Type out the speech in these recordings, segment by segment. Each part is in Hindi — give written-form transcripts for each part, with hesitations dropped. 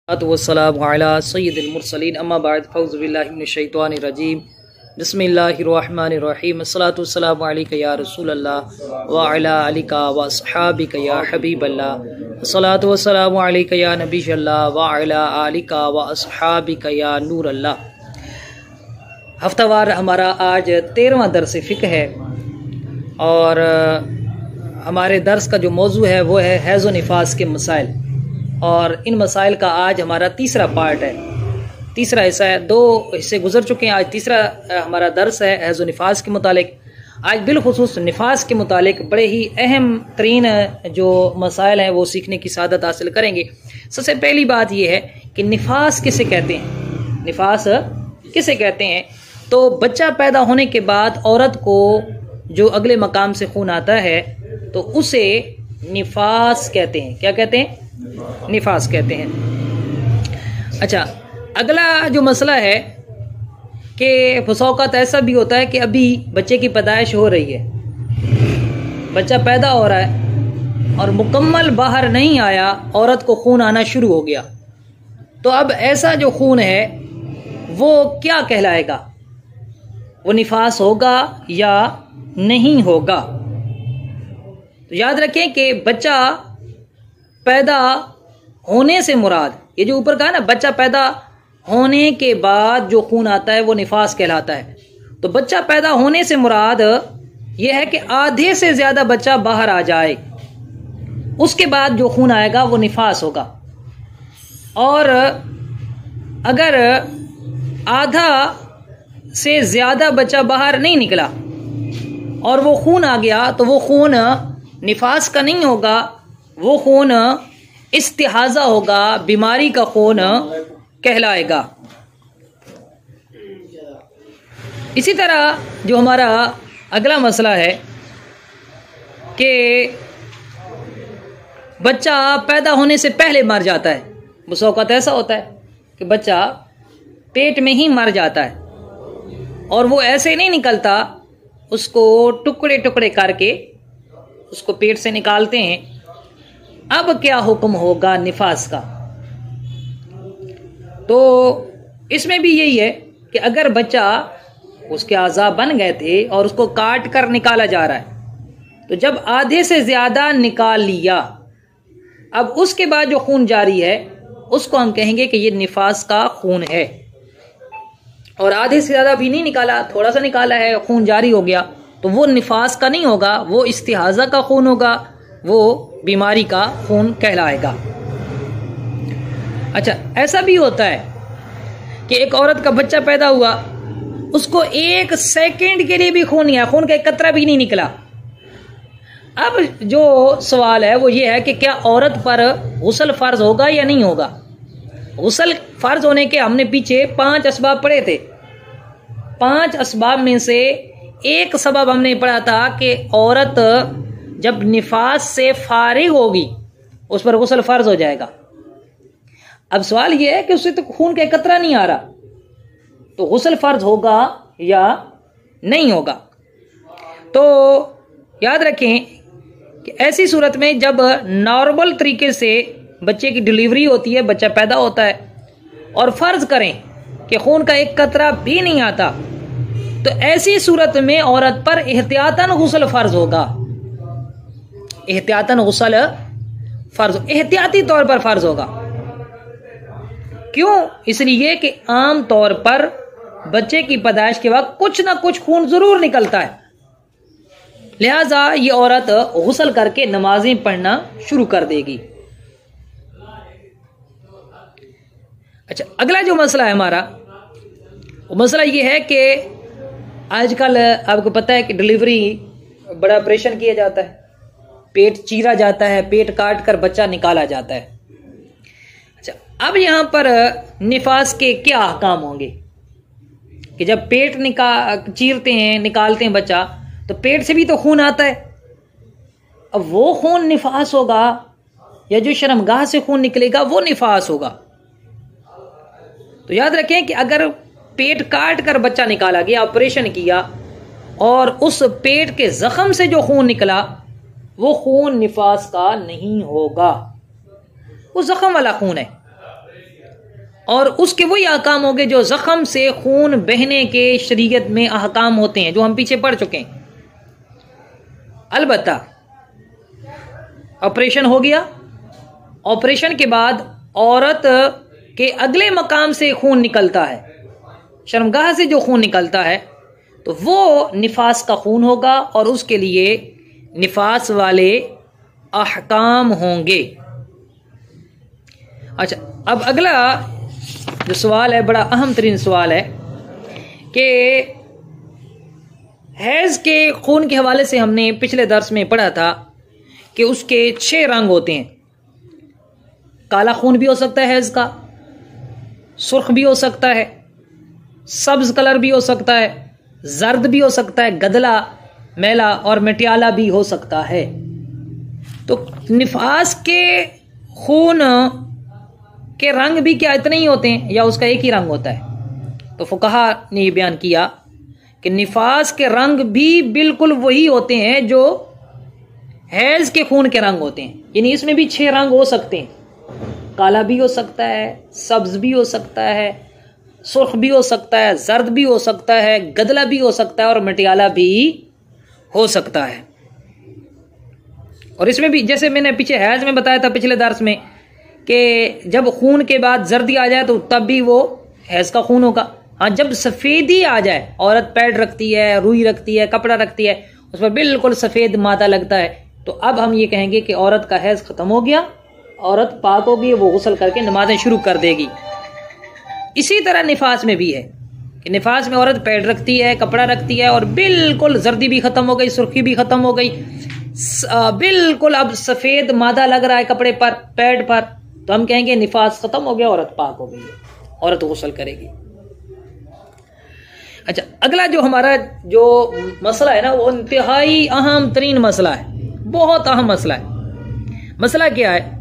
वस्सलामु अला सय्यिदिल मुरसलीन अम्मा बाद फ़ऊज़ु बिल्लाहि मिनश शैतानिर रजीम बिस्मिल्लाहिर रहमानिर रहीम अस्सलातु वस्सलामु अलैका या रसूलल्लाह व अला आलिका व अस्हाबिका या हबीबल्लाह अस्सलातु वस्सलामु अलैका या नबियल्लाह व अला आलिका व अस्हाबिका या नूरल्लाह। हफ्तावार हमारा आज 13वां दर्स फ़िक़्ह है और हमारे दर्स का जो मौजू है वो है हैज़ व निफास के मसाइल, और इन मसाइल का आज हमारा तीसरा पार्ट है, तीसरा हिस्सा है। 2 हिस्से गुजर चुके हैं, आज तीसरा हमारा दर्स है हैज़ व निफास के मुतालिक। आज बिलखुसूस निफास के मुतालिक बड़े ही अहम तरीन जो मसाइल हैं वो सीखने की सादत हासिल करेंगे। सबसे पहली बात यह है कि निफास किसे कहते हैं, निफास किसे कहते हैं। तो बच्चा पैदा होने के बाद औरत को जो अगले मकाम से खून आता है तो उसे निफास कहते हैं। क्या कहते हैं? निफास कहते हैं। अच्छा, अगला जो मसला है कि फसौकत ऐसा भी होता है कि अभी बच्चे की पैदाइश हो रही है, बच्चा पैदा हो रहा है और मुकम्मल बाहर नहीं आया, औरत को खून आना शुरू हो गया। तो अब ऐसा जो खून है वो क्या कहलाएगा, वो निफास होगा या नहीं होगा। तो याद रखें कि बच्चा पैदा होने से मुराद, ये जो ऊपर कहा ना, बच्चा पैदा होने के बाद जो खून आता है वो निफास कहलाता है। तो बच्चा पैदा होने से मुराद ये है कि आधे से ज्यादा बच्चा बाहर आ जाए, उसके बाद जो खून आएगा वो निफास होगा। और अगर आधा से ज्यादा बच्चा बाहर नहीं निकला और वो खून आ गया तो वो खून निफास का नहीं होगा, वो खून इस्तिहाजा होगा, बीमारी का खून कहलाएगा। इसी तरह जो हमारा अगला मसला है कि बच्चा पैदा होने से पहले मर जाता है। मुसौकत ऐसा होता है कि बच्चा पेट में ही मर जाता है और वो ऐसे नहीं निकलता, उसको टुकड़े टुकड़े करके उसको पेट से निकालते हैं। अब क्या हुक्म होगा निफास का? तो इसमें भी यही है कि अगर बच्चा, उसके आज़ा बन गए थे और उसको काट कर निकाला जा रहा है, तो जब आधे से ज्यादा निकाल लिया, अब उसके बाद जो खून जारी है उसको हम कहेंगे कि ये निफास का खून है। और आधे से ज्यादा भी नहीं निकाला, थोड़ा सा निकाला है, खून जारी हो गया, तो वो निफास का नहीं होगा, वो इस्तिहाजा का खून होगा, वो बीमारी का खून कहलाएगा। अच्छा, ऐसा भी होता है कि एक औरत का बच्चा पैदा हुआ, उसको 1 सेकंड के लिए भी खून नहीं आया, खून का एक कतरा भी नहीं निकला। अब जो सवाल है वो ये है कि क्या औरत पर गुस्ल फर्ज होगा या नहीं होगा। गुस्ल फर्ज होने के हमने पीछे 5 असबाब पढ़े थे। 5 असबाब में से एक सबब हमने पढ़ा था कि औरत जब निफास से फारिग होगी उस पर गुस्ल फर्ज हो जाएगा। अब सवाल यह है कि उससे तो खून का कतरा नहीं आ रहा, तो गुस्ल फर्ज होगा या नहीं होगा। तो याद रखें कि ऐसी सूरत में जब नॉर्मल तरीके से बच्चे की डिलीवरी होती है, बच्चा पैदा होता है, और फर्ज करें कि खून का एक कतरा भी नहीं आता, तो ऐसी सूरत में औरत पर एहतियातन गुस्ल फर्ज होगा। एहतियातन गुस्ल फर्ज, एहतियाती तौर पर फर्ज होगा। क्यों? इसलिए कि आम तौर पर बच्चे की पैदाइश के वक्त कुछ ना कुछ खून जरूर निकलता है, लिहाजा ये औरत गुस्ल करके नमाजें पढ़ना शुरू कर देगी। अच्छा, अगला जो मसला है हमारा, वो मसला ये है कि आजकल आपको पता है कि डिलीवरी बड़ा ऑपरेशन किया जाता है, पेट चीरा जाता है, पेट काट कर बच्चा निकाला जाता है। अच्छा, अब यहां पर निफास के क्या अहकाम होंगे कि जब पेट चीरते हैं, निकालते हैं बच्चा, तो पेट से भी तो खून आता है। अब वो खून निफास होगा या जो शर्मगाह से खून निकलेगा वो निफास होगा। तो याद रखें कि अगर पेट काट कर बच्चा निकाला गया, ऑपरेशन किया, और उस पेट के जख्म से जो खून निकला वो खून निफास का नहीं होगा, वो जख्म वाला खून है। और उसके वही अहकाम हो गए जो जख्म से खून बहने के शरीयत में अहकाम होते हैं, जो हम पीछे पढ़ चुके हैं। अलबत्ता ऑपरेशन हो गया, ऑपरेशन के बाद औरत के अगले मकाम से खून निकलता है, शर्मगाह से जो खून निकलता है, तो वो निफास का खून होगा और उसके लिए निफास वाले अहकाम होंगे। अच्छा, अब अगला जो सवाल है, बड़ा अहम तरीन सवाल है कि हैज़ के खून के हवाले से हमने पिछले दर्स में पढ़ा था कि उसके 6 रंग होते हैं। काला खून भी हो सकता है हैज़ का, सुर्ख भी हो सकता है, सब्ज कलर भी हो सकता है, जर्द भी हो सकता है, गदला, मैला और मटियाला भी हो सकता है। तो निफास के खून के रंग भी क्या इतने ही होते हैं या उसका एक ही रंग होता है? तो फुकहा ने ये बयान किया कि निफास के रंग भी बिल्कुल वही होते हैं जो हैज़ के खून के रंग होते हैं, यानी इसमें भी 6 रंग हो सकते हैं। काला भी हो सकता है, सब्ज भी हो सकता है, सुर्ख भी हो सकता है, जर्द भी हो सकता है, गदला भी हो सकता है और मटियाला भी हो सकता है। और इसमें भी जैसे मैंने पीछे हैज में बताया था पिछले दर्स में कि जब खून के बाद जर्दी आ जाए तो तब भी वो हैज का खून होगा। हाँ, जब सफ़ेदी आ जाए, औरत पैड रखती है, रुई रखती है, कपड़ा रखती है, उस पर बिल्कुल सफ़ेद मादा लगता है, तो अब हम ये कहेंगे कि औरत का हैज ख़त्म हो गया, औरत पाक होगी, वो गुस्ल करके नमाजें शुरू कर देगी। इसी तरह निफास में भी है कि निफास में औरत पैड रखती है, कपड़ा रखती है और बिल्कुल जर्दी भी ख़त्म हो गई, सुर्खी भी ख़त्म हो गई, बिल्कुल अब सफ़ेद मादा लग रहा है कपड़े पर, पैड पर, तो हम कहेंगे निफास ख़त्म हो गया, औरत पाक हो गई है, औरत गुस्ल करेगी। अच्छा, अगला जो हमारा जो मसला है ना, वो इंतहाई अहम तरीन मसला है, बहुत अहम मसला है। मसला क्या है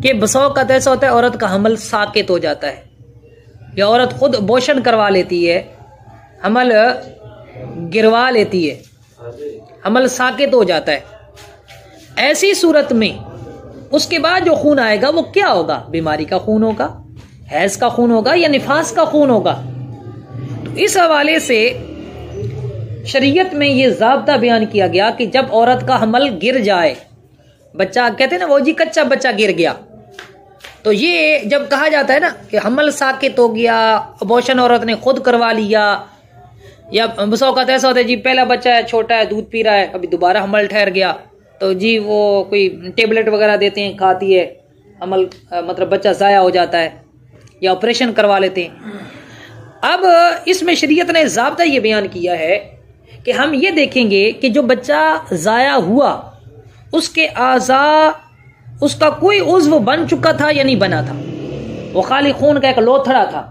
कि बसौक़त ऐसा होता है औरत का हमल साकित हो जाता है या औरत खुद अबॉर्शन करवा लेती है, हमल गिरवा लेती है, हमल साकित हो जाता है। ऐसी सूरत में उसके बाद जो खून आएगा वो क्या होगा? बीमारी का खून होगा, हैज़ का खून होगा या निफास का खून होगा? तो इस हवाले से शरीयत में ये ज़ाब्ता बयान किया गया कि जब औरत का हमल गिर जाए, बच्चा कहते हैं ना वो जी कच्चा बच्चा गिर गया, तो ये जब कहा जाता है ना कि हमल साकित हो गया, अबॉर्शन औरत ने खुद करवा लिया, या बस औक़ात ऐसा होता है जी पहला बच्चा है, छोटा है, दूध पी रहा है, अभी दोबारा हमल ठहर गया, तो जी वो कोई टेबलेट वगैरह देते हैं, खाती है, हमल मतलब बच्चा ज़ाया हो जाता है, या ऑपरेशन करवा लेते हैं। अब इसमें शरीयत ने ज़ाब्ता ये बयान किया है कि हम ये देखेंगे कि जो बच्चा ज़ाया हुआ उसके आज़ा, उसका कोई उज़्व बन चुका था या नहीं बना था, वो खाली खून का एक लोथड़ा था,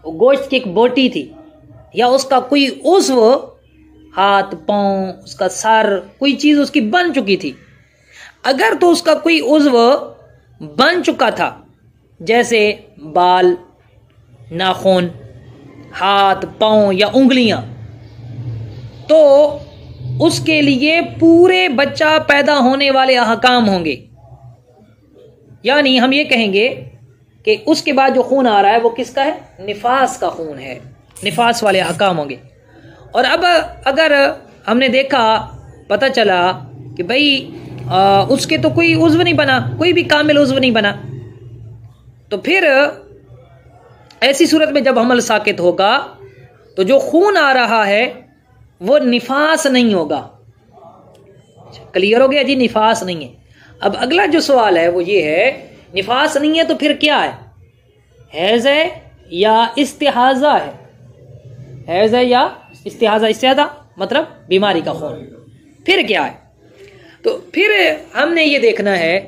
वो गोश्त की एक बोटी थी, या उसका कोई उज़्व, हाथ पांव, उसका सर, कोई चीज़ उसकी बन चुकी थी। अगर तो उसका कोई उज़्व बन चुका था, जैसे बाल, नाखून, हाथ पांव या उंगलियां, तो उसके लिए पूरे बच्चा पैदा होने वाले अहकाम होंगे। यानी हम ये कहेंगे कि उसके बाद जो खून आ रहा है वो किसका है? निफास का खून है, निफास वाले अहकाम होंगे। और अब अगर हमने देखा, पता चला कि भाई उसके तो कोई उज़्व नहीं बना, कोई भी कामिल उज़्व नहीं बना, तो फिर ऐसी सूरत में जब हमल साकित होगा तो जो खून आ रहा है वो निफास नहीं होगा। क्लियर हो गया जी? निफास नहीं है। अब अगला जो सवाल है वो ये है, निफास नहीं है तो फिर क्या है? हैज़ है या इस्तिहाज़ा है? हैज़ है या इस्तिहाज़ा? इस्तिहाज़ा मतलब बीमारी का खून। फिर क्या है? तो फिर हमने ये देखना है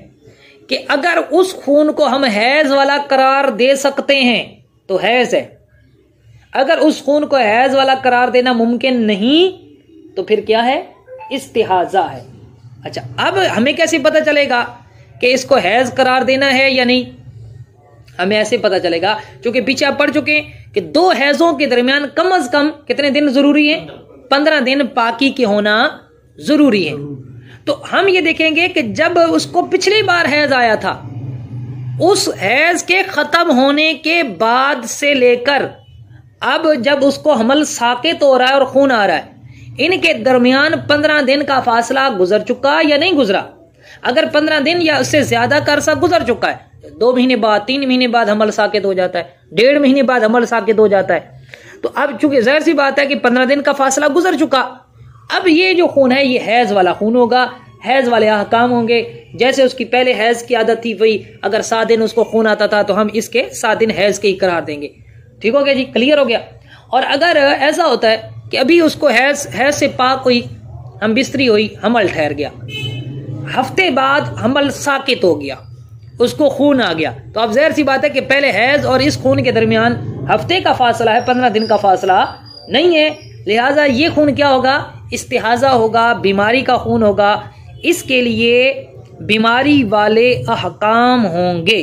कि अगर उस खून को हम हैज़ वाला करार दे सकते हैं तो हैज़ है, अगर उस खून को हैज़ वाला करार देना मुमकिन नहीं तो फिर क्या है? इस्तिहाज़ा है। अच्छा, अब हमें कैसे पता चलेगा कि इसको हैज़ करार देना है या नहीं? हमें ऐसे पता चलेगा क्योंकि पीछे आप पढ़ चुके हैं कि 2 हैज़ों के दरमियान कम अज कम कितने दिन जरूरी है? 15 दिन पाकी के होना जरूरी है। तो हम ये देखेंगे कि जब उसको पिछली बार हैज़ आया था उस हैज के ख़त्म होने के बाद से लेकर अब जब उसको हमल साकित हो रहा है और खून आ रहा है, इनके दरमियान 15 दिन का फासला गुजर चुका या नहीं गुजरा? अगर 15 दिन या उससे ज्यादा का अरसा गुजर चुका है, 2 महीने बाद, 3 महीने बाद हमल साकित हो जाता है, 1.5 महीने बाद हमल साकित हो जाता है, तो अब चूंकि जाहिर सी बात है कि 15 दिन का फासला गुजर चुका, अब ये जो खून है ये हैज वाला खून होगा, हैज वाले अहकाम होंगे। जैसे उसकी पहले हैज की आदत थी, वही अगर 7 दिन उसको खून आता था तो हम इसके 7 दिन हैज के ही करार देंगे। ठीक हो गया जी, क्लियर हो गया। और अगर ऐसा होता है कि अभी उसको हैज से पाक हुई, हम बिस्तरी हुई, हमल ठहर गया, हफ्ते बाद हमल साकित हो गया, उसको खून आ गया, तो अब जाहिर सी बात है कि पहले हैज और इस खून के दरमियान हफ्ते का फासला है, 15 दिन का फासला नहीं है। लिहाजा ये खून क्या होगा? इस्तिहाजा होगा, बीमारी का खून होगा। इसके लिए बीमारी वाले अहकाम होंगे।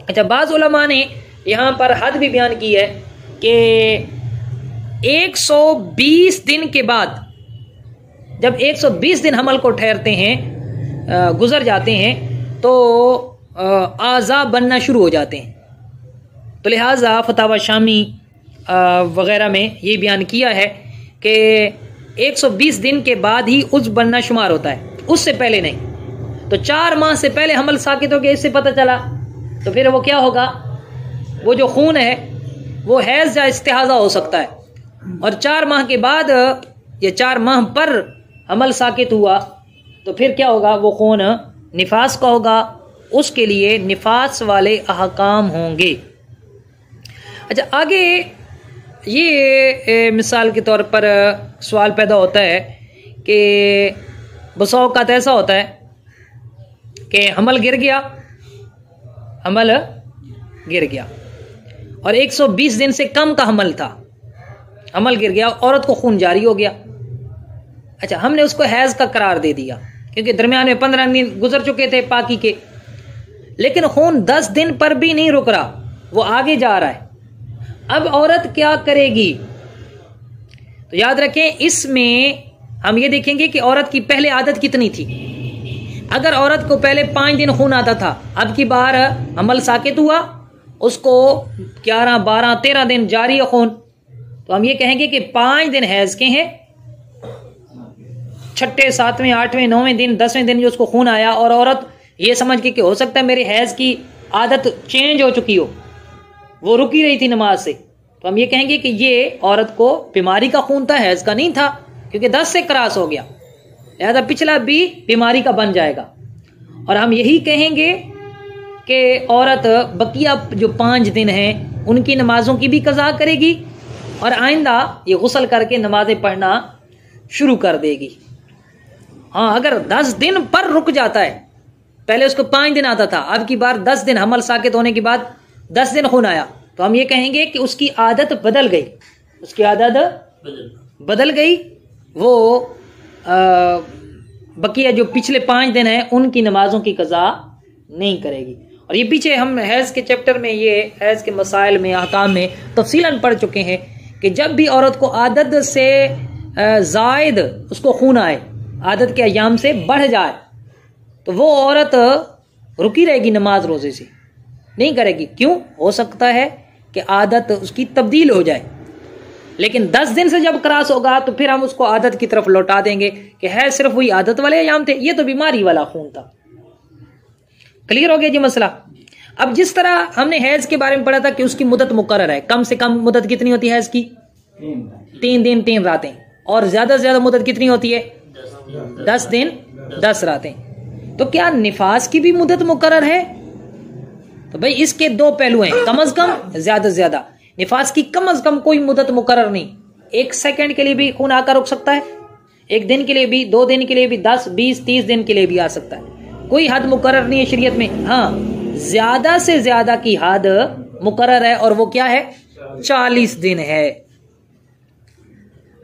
अच्छा, बाज़ उलमा ने यहाँ पर हद भी बयान की है कि 120 दिन के बाद, जब 120 दिन हमल को ठहरते हैं, गुजर जाते हैं, तो आज़ा बनना शुरू हो जाते हैं। तो लिहाजा फतावा शामी वगैरह में ये बयान किया है कि 120 दिन के बाद ही उज़्व बनना शुमार होता है, उससे पहले नहीं। तो 4 माह से पहले हमल साकित हो गया, इससे पता चला, तो फिर वो क्या होगा? वो जो खून है वो हैज़ या इस्तिहाज़ा हो सकता है, और 4 माह के बाद या 4 माह पर हमल साकित हुआ तो फिर क्या होगा? वो खून निफास का होगा, उसके लिए निफास वाले अहकाम होंगे। अच्छा, आगे ये मिसाल के तौर पर सवाल पैदा होता है कि बसा औक़ात ऐसा होता है कि हमल गिर गया और 120 दिन से कम का हमल था, हमल गिर गया, औरत को खून जारी हो गया। अच्छा, हमने उसको हैज़ का करार दे दिया क्योंकि दरमियान में 15 दिन गुजर चुके थे पाकी के, लेकिन खून 10 दिन पर भी नहीं रुक रहा, वो आगे जा रहा है। अब औरत क्या करेगी? तो याद रखें, इसमें हम ये देखेंगे कि औरत की पहले आदत कितनी थी। अगर औरत को पहले 5 दिन खून आता था, अब की बार हमल साकित हुआ, उसको 11, 12, 13 दिन जारी है खून, तो हम ये कहेंगे कि 5 दिन हैज के हैं, 6, 7, 8, 9 दिन, 10वें दिन जो उसको खून आया, और औरत ये समझ के कि हो सकता है मेरे हैज की आदत चेंज हो चुकी हो, वो रुकी रही थी नमाज से, तो हम ये कहेंगे कि ये औरत को बीमारी का खून था, हैज का नहीं था, क्योंकि 10 से क्रॉस हो गया, लिहाजा पिछला भी बीमारी का बन जाएगा। और हम यही कहेंगे कि औरत बकिया जो 5 दिन हैं उनकी नमाजों की भी कज़ा करेगी और आइंदा ये गुस्ल करके नमाजें पढ़ना शुरू कर देगी। हाँ, अगर 10 दिन पर रुक जाता है, पहले उसको 5 दिन आता था, अब की बार 10 दिन हमल साकित होने के बाद 10 दिन खून आया, तो हम ये कहेंगे कि उसकी आदत बदल गई, उसकी आदत बदल गई, वो बकिया जो पिछले 5 दिन हैं उनकी नमाजों की कज़ा नहीं करेगी। और ये पीछे हम हैज़ के चैप्टर में, ये हैज़ के मसाइल में, अहकाम में तफसीलन पढ़ चुके हैं कि जब भी औरत को आदत से ज़ायद उसको खून आए, आदत के अयाम से बढ़ जाए, तो वो औरत रुकी रहेगी, नमाज रोज़े से नहीं करेगी। क्यों? हो सकता है कि आदत उसकी तब्दील हो जाए, लेकिन 10 दिन से जब क्रॉस होगा तो फिर हम उसको आदत की तरफ लौटा देंगे कि है सिर्फ वही आदत वाले अयाम थे, ये तो बीमारी वाला खून था। क्लियर हो गया जी मसला। अब जिस तरह हमने हैज के बारे में पढ़ा था कि उसकी मुद्दत मुकर्रर है, कम से कम मुद्दत कितनी होती है हैज की? 3 दिन 3 रातें, और ज्यादा से ज्यादा मुद्दत कितनी होती है? 10 दिन 10 रातें। तो क्या निफास की भी मुद्दत मुकर्रर है? तो भाई इसके 2 पहलू हैं, कम अज कम, ज्यादा से ज्यादा। निफास की कम अज कम कोई मुद्दत मुकर्रर नहीं, 1 सेकंड के लिए भी खून आकर रुक सकता है, 1 दिन के लिए भी, 2 दिन के लिए भी, 10, 20, 30 दिन के लिए भी आ सकता है, कोई हद मुकर्रर नहीं है शरीयत में। हाँ, ज्यादा से ज्यादा की हद मुकर्रर है, और वो क्या है? 40 दिन है।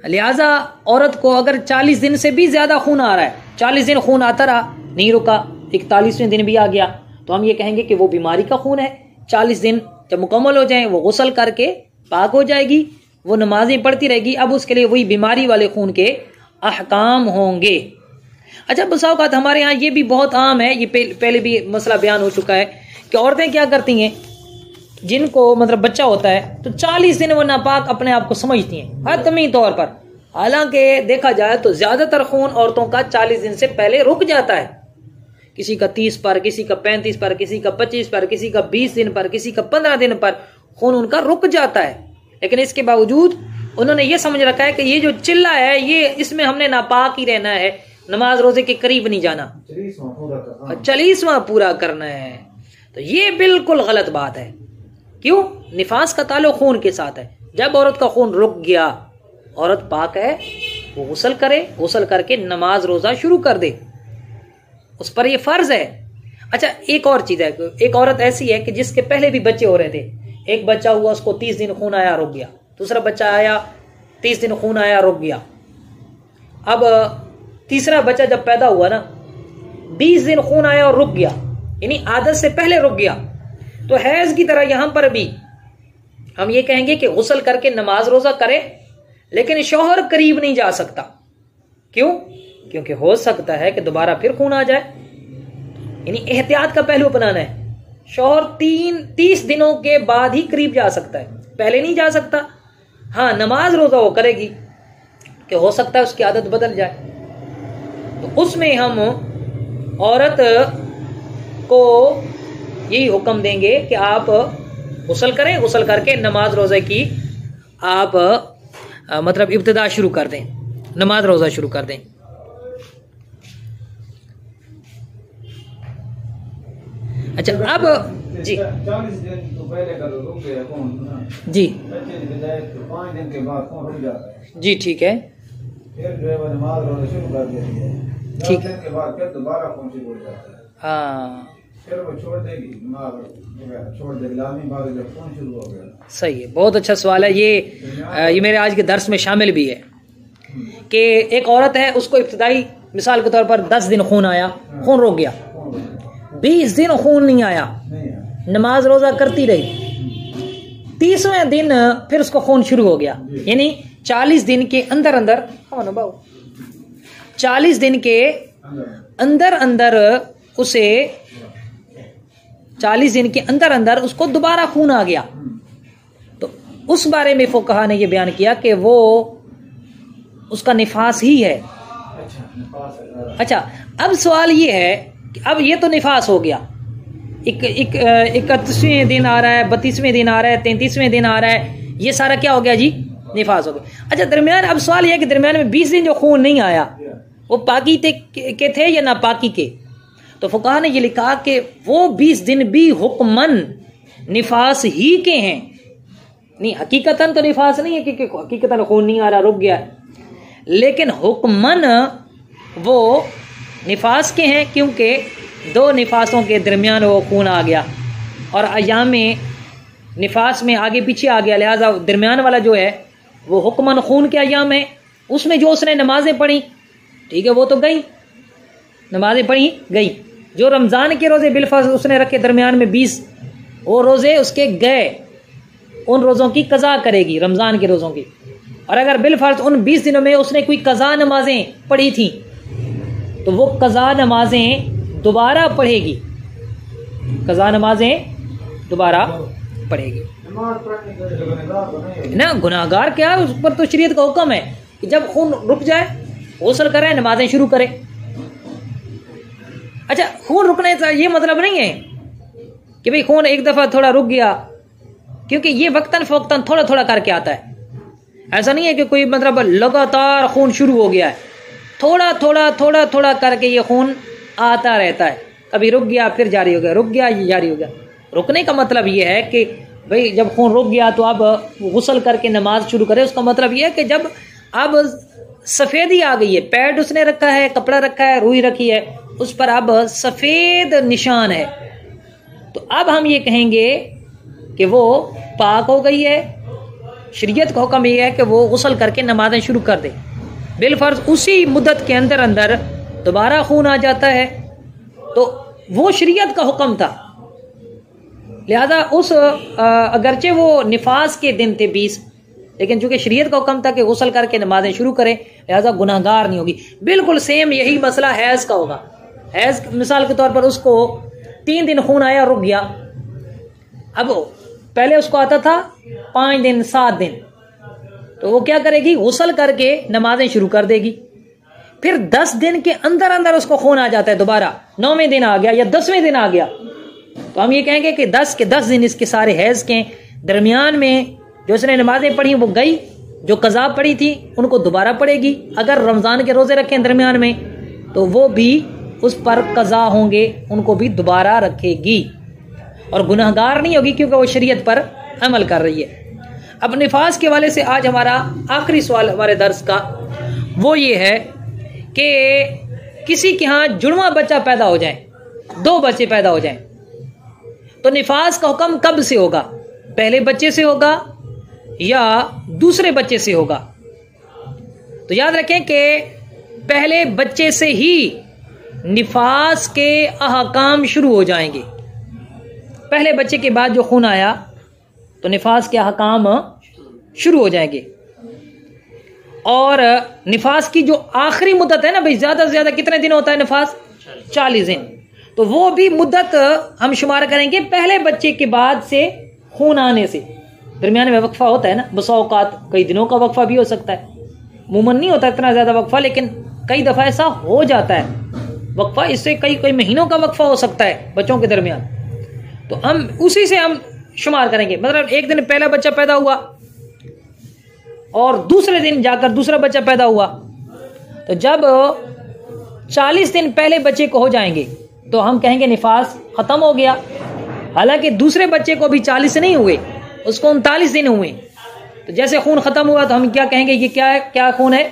लिहाजा औरत को अगर 40 दिन से भी ज्यादा खून आ रहा है, 40 दिन खून आता रहा, नहीं रुका, 41वें दिन भी आ गया, तो हम ये कहेंगे कि वो बीमारी का खून है। 40 दिन जब मुकम्मल हो जाए, वो गुस्ल करके पाक हो जाएगी, वो नमाजें पढ़ती रहेगी, अब उसके लिए वही बीमारी वाले खून के अहकाम होंगे। अच्छा, बसा औक़ात हमारे यहाँ ये भी बहुत आम है, ये पहले भी मसला बयान हो चुका है कि औरतें क्या करती हैं, जिनको मतलब बच्चा होता है तो 40 दिन वो नापाक अपने आप को समझती हैं हतमी तौर पर। हालांकि देखा जाए तो ज्यादातर खून औरतों का 40 दिन से पहले रुक जाता है, किसी का 30 पर, किसी का 35 पर, किसी का 25 पर, किसी का 20 दिन पर, किसी का 15 दिन पर खून उनका रुक जाता है। लेकिन इसके बावजूद उन्होंने ये समझ रखा है कि ये जो चिल्ला है ये इसमें हमने नापाक ही रहना है, नमाज रोजे के करीब नहीं जाना, 40वां पूरा करना है। तो ये बिल्कुल गलत बात है। क्यों? निफास का ताल्लुक खून के साथ है। जब औरत का खून रुक गया, औरत पाक है, वो गुस्ल करे, गुस्ल करके नमाज रोजा शुरू कर दे, उस पर ये फर्ज है। अच्छा, एक और चीज है, एक औरत ऐसी है कि जिसके पहले भी बच्चे हो रहे थे, एक बच्चा हुआ उसको 30 दिन खून आया रुक गया, दूसरा बच्चा आया 30 दिन खून आया रुक गया, अब तीसरा बच्चा जब पैदा हुआ ना 20 दिन खून आया और रुक गया, यानी आदत से पहले रुक गया। तो हैज की तरह यहां पर भी हम ये कहेंगे कि गुस्ल करके नमाज रोजा करे, लेकिन शौहर करीब नहीं जा सकता। क्यों? क्योंकि हो सकता है कि दोबारा फिर खून आ जाए, यानी एहतियात का पहलू अपनाना है। शौहर 30 दिनों के बाद ही करीब जा सकता है, पहले नहीं जा सकता। हाँ, नमाज रोजा वो करेगी कि हो सकता है उसकी आदत बदल जाए, तो उसमें हम औरत को यही हुक्म देंगे कि आप गुस्ल करें, गुस्ल करके नमाज रोजे की आप मतलब इब्तिदा शुरू कर दें, नमाज रोजा शुरू कर दें। अच्छा, अब जी 40 दिन तो पहले का रुक गया कौन ना जी 25 दिन जाए तो 5 दिन के बाद कौन रुक जाता है जी, ठीक है, फिर जो है वो नमाज रोना शुरू कर देती है, 10 दिन के बाद फिर दोबारा कौन शुरू हो जाता है। हाँ फिर वो छोड़ देगी, नमाज छोड़ देगी, लाजमी बात है जब कौन शुरू हो गया। सही है, बहुत अच्छा सवाल है ये मेरे आज के दर्स में शामिल भी है कि एक औरत है, उसको इब्तिदाई मिसाल के तौर पर 10 दिन खून आया, खून रुक गया, 20 दिन खून नहीं आया, नमाज रोजा करती रही, 30वें दिन फिर उसको खून शुरू हो गया, यानी 40 दिन के अंदर अंदर 40 दिन के अंदर अंदर उसे 40 दिन के अंदर अंदर उसको दोबारा खून आ गया। तो उस बारे में फुकहा ने यह बयान किया कि वो उसका निफास ही है। अच्छा, अब सवाल ये है कि अब ये तो निफास हो गया, 31वें दिन आ रहा है, 32वें दिन आ रहा है, 33वें दिन आ रहा है, ये सारा क्या हो गया जी? निफास हो गया। अच्छा, दरमियान अब सवाल यह है कि दरमियान में 20 दिन जो खून नहीं आया वो पाकी के थे या नापाकी के? तो फुकहा ने ये लिखा कि वो 20 दिन भी हुक्मन निफास ही के हैं, नहीं हकीकतन तो निफास नहीं है कि हकीकतन खून नहीं आ रहा, रुक गया, लेकिन हुक्मन वो निफास के हैं, क्योंकि 2 निफासों के दरमियान वो खून आ गया और अयाम निफास में आगे पीछे आ गया, लिहाजा दरमियान वाला जो है वो हुक्मन खून के अयाम है। उसमें जो उसने नमाजें पढ़ी, ठीक है, वो तो गई, नमाजें पढ़ी गई। जो रमज़ान के रोज़े बिलफर्ज उसने रखे दरमियान में 20, वो रोज़े उसके गए, उन रोज़ों की कज़ा करेगी, रमज़ान के रोज़ों की। और अगर बिलफर्ज उन 20 दिनों में उसने कोई कज़ा नमाजें पढ़ी थी तो वो कज़ा नमाजें दोबारा पढ़ेगी, कज़ा नमाजें दोबारा पढ़ेगी ना। गुनाहगार क्या, उस पर तो शरीयत का हुक्म है कि जब खून रुक जाए गुस्ल करे, नमाजें शुरू करे। अच्छा, खून रुकने का ये मतलब नहीं है कि भाई खून एक दफा थोड़ा रुक गया, क्योंकि ये वक्तन फवक्तन थोड़ा थोड़ा करके आता है। ऐसा नहीं है कि कोई मतलब लगातार खून शुरू हो गया है, थोड़ा थोड़ा थोड़ा थोड़ा करके ये खून आता रहता है, कभी रुक गया फिर जारी हो गया, रुक गया जारी हो गया। रुकने का मतलब ये है कि भाई जब खून रुक गया तो अब गुस्ल करके नमाज शुरू करे। उसका मतलब ये है कि जब अब सफ़ेदी आ गई है, पैड उसने रखा है, कपड़ा रखा है, रुई रखी है, उस पर अब सफ़ेद निशान है, तो अब हम ये कहेंगे कि वो पाक हो गई है। शरीयत का हुक्म ये है कि वो गुस्ल करके नमाजें शुरू कर दे। बिलफर्ज उसी मुद्दत के अंदर अंदर दोबारा खून आ जाता है, तो वो शरीयत का हुक्म था। लिहाजा उस अगरचे वो निफास के दिन थे 20, लेकिन चूंकि शरीयत का हुक्म था कि गुस्ल करके नमाजें शुरू करें, लिहाजा गुनाहगार नहीं होगी। बिल्कुल सेम यही मसला हैज़ का होगा। हैज़ मिसाल के तौर पर उसको 3 दिन खून आया, रुक गया। अब पहले उसको आता था 5 दिन 7 दिन, तो वो क्या करेगी, गुस्ल करके नमाजें शुरू कर देगी। फिर 10 दिन के अंदर अंदर उसको खून आ जाता है दोबारा, 9वें दिन आ गया या 10वें दिन आ गया, तो हम ये कहेंगे कि 10 के 10 दिन इसके सारे हैज के दरमियान में जो उसने नमाजें पढ़ी वो गई, जो कज़ा पड़ी थी उनको दोबारा पड़ेगी। अगर रमज़ान के रोज़े रखें दरमियान में तो वो भी उस पर कज़ा होंगे, उनको भी दोबारा रखेगी और गुनहगार नहीं होगी क्योंकि वो शरीयत पर अमल कर रही है। अब निफास के हवाले से आज हमारा आखिरी सवाल हमारे दर्स का वो ये है कि किसी के यहाँ जुड़वा बच्चा पैदा हो जाए, 2 बच्चे पैदा हो जाएं, तो निफास का हुक्म कब से होगा? पहले बच्चे से होगा या दूसरे बच्चे से होगा? तो याद रखें कि पहले बच्चे से ही निफास के अहकाम शुरू हो जाएंगे। पहले बच्चे के बाद जो खून आया तो निफास के अहकाम शुरू हो जाएंगे। और निफास की जो आखिरी मुद्दत है ना भाई, ज्यादा से ज्यादा कितने दिन होता है निफास? 40 दिन। तो वो भी मुद्दत हम शुमार करेंगे पहले बच्चे के बाद से खून आने से। दरमियान में वक्फा होता है ना, बसा औकात कई दिनों का वक्फा भी हो सकता है, मुमन नहीं होता इतना ज्यादा वक्फा, लेकिन कई दफा ऐसा हो जाता है वक्फा, इससे कई महीनों का वक्फा हो सकता है बच्चों के दरमियान। तो हम उसी से हम शुमार करेंगे। मतलब एक दिन पहला बच्चा पैदा हुआ और दूसरे दिन जाकर दूसरा बच्चा पैदा हुआ, तो जब 40 दिन पहले बच्चे को हो जाएंगे तो हम कहेंगे निफास खत्म हो गया। हालांकि दूसरे बच्चे को भी 40 नहीं हुए, उसको 39 दिन हुए। तो जैसे खून खत्म हुआ तो हम क्या कहेंगे, ये क्या है, क्या खून है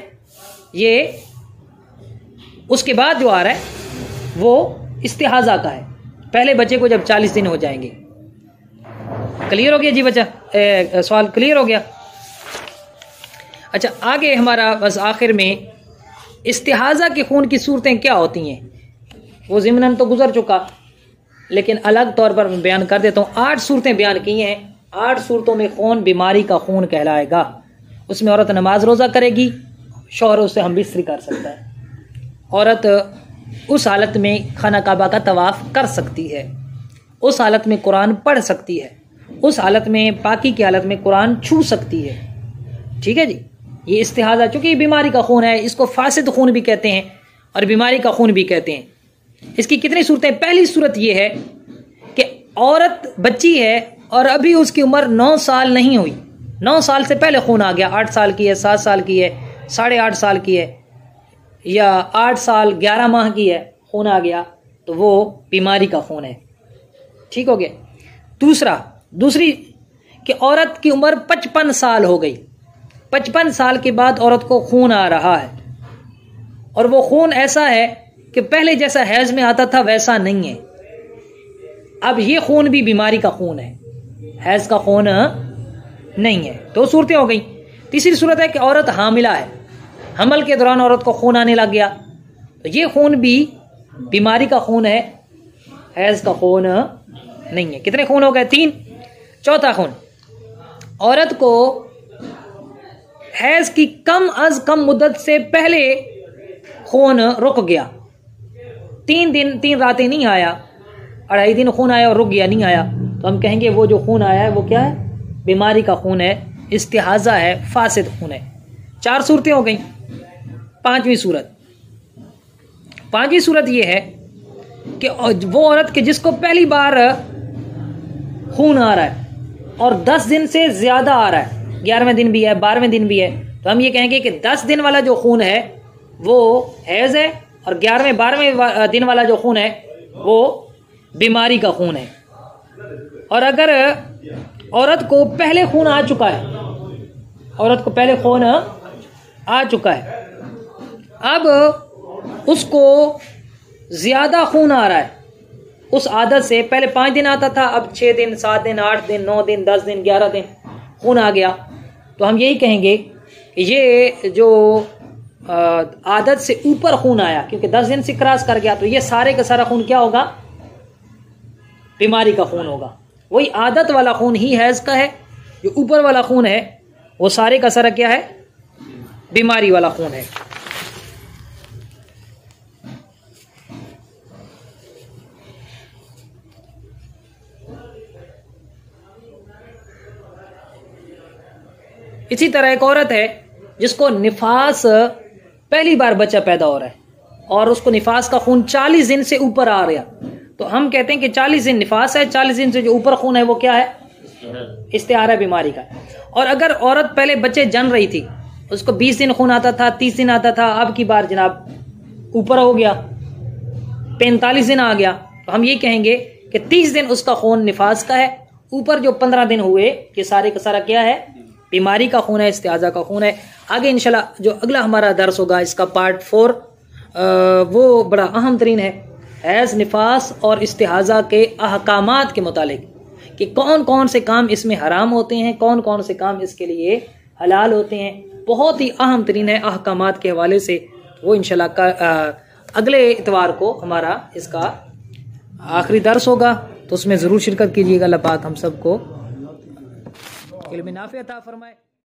ये? उसके बाद जो आ रहा है वो इस्तिहाजा का है, पहले बच्चे को जब 40 दिन हो जाएंगे। क्लियर हो गया जी बच्चा? सवाल क्लियर हो गया? अच्छा, आगे हमारा बस आखिर में इस्तिहाजा के खून की सूरतें क्या होती हैं वो ज़िमनन तो गुजर चुका, लेकिन अलग तौर पर मैं बयान कर देता हूँ। 8 सूरतें बयान की हैं। 8 सूरतों में खून बीमारी का खून कहलाएगा। उसमें औरत नमाज रोज़ा करेगी, शौहर उससे हम बिस्तरी कर सकता है, औरत उस हालत में खाना काबा का तवाफ़ कर सकती है, उस हालत में कुरान पढ़ सकती है, उस हालत में पाकी की हालत में कुरान छू सकती है। ठीक है जी, ये इस्तिहाजा, चूंकि बीमारी का खून है, इसको फासिद खून भी कहते हैं और बीमारी का खून भी कहते हैं। इसकी कितनी सूरतें? पहली सूरत ये है कि औरत बच्ची है और अभी उसकी उम्र 9 साल नहीं हुई, 9 साल से पहले खून आ गया, 8 साल की है, 7 साल की है, 8.5 साल की है या 8 साल 11 माह की है, खून आ गया, तो वो बीमारी का खून है। ठीक हो गया। दूसरी कि औरत की उम्र 55 साल हो गई, 55 साल के बाद औरत को खून आ रहा है और वो खून ऐसा है कि पहले जैसा हैज में आता था वैसा नहीं है। अब ये खून भी बीमारी का खून है, हैज का खून नहीं है। 2 सूरतें हो गई। तीसरी सूरत है कि औरत हामिला है, हमल के दौरान औरत को खून आने लग गया, तो ये खून भी बीमारी का खून है, हैज का खून नहीं है। कितने खून हो गए? 3। चौथा खून, औरत को हैज की कम अज कम मुद्दत से पहले खून रुक गया, 3 दिन 3 रातें नहीं आया, 2.5 दिन खून आया और रुक गया, नहीं आया, तो हम कहेंगे वो जो खून आया है वो क्या है? बीमारी का खून है, इस्तिहाजा है, फासिद खून है। 4 सूरतें हो गई। पांचवी सूरत ये है कि वो औरत के जिसको पहली बार खून आ रहा है और 10 दिन से ज्यादा आ रहा है, 11वें दिन भी है, 12वें दिन भी है, तो हम ये कहेंगे कि 10 दिन वाला जो खून है वो हैज है और 11वें 12वें दिन वाला जो खून है वो बीमारी का खून है। और अगर औरत को पहले खून आ चुका है, औरत को पहले खून आ चुका है, अब उसको ज्यादा खून आ रहा है उस आदत से, पहले 5 दिन आता था, अब 6 दिन 7 दिन 8 दिन 9 दिन 10 दिन 11 दिन खून आ गया, तो हम यही कहेंगे कि ये जो आदत से ऊपर खून आया, क्योंकि 10 दिन से क्रॉस कर गया, तो ये सारे का सारा खून क्या होगा? बीमारी का खून होगा। वही आदत वाला खून ही हैज का है, जो ऊपर वाला खून है वो सारे का सारा क्या है? बीमारी वाला खून है। इसी तरह एक औरत है जिसको निफास पहली बार बच्चा पैदा हो रहा है और उसको निफास का खून 40 दिन से ऊपर आ रहा, तो हम कहते हैं कि 40 दिन निफास है, 40 दिन से जो ऊपर खून है वो क्या है? इस्तिहारा बीमारी का। और अगर औरत पहले बच्चे जन रही थी, उसको 20 दिन खून आता था, 30 दिन आता था, अब की बार जनाब ऊपर हो गया, 45 दिन आ गया, तो हम ये कहेंगे कि 30 दिन उसका खून निफास का है, ऊपर जो 15 दिन हुए ये सारे का सारा क्या है? बीमारी का खून है, इस्तिहाजा का खून है। आगे इंशाल्लाह जो अगला हमारा दर्स होगा इसका पार्ट 4 वो बड़ा अहम तरीन है, हैज़, निफास और इस्तिहाजा के अहकामात के मुतालिक कि कौन कौन से काम इसमें हराम होते हैं, कौन कौन से काम इसके लिए हलाल होते हैं। बहुत ही अहम तरीन है अहकामात के हवाले से। वो इंशाल्लाह का अगले इतवार को हमारा इसका आखिरी दर्स होगा, तो उसमें ज़रूर शिरकत कीजिएगा। अल्लाह पाक हम सबको इल्म नाफ़िअ अता फरमाए।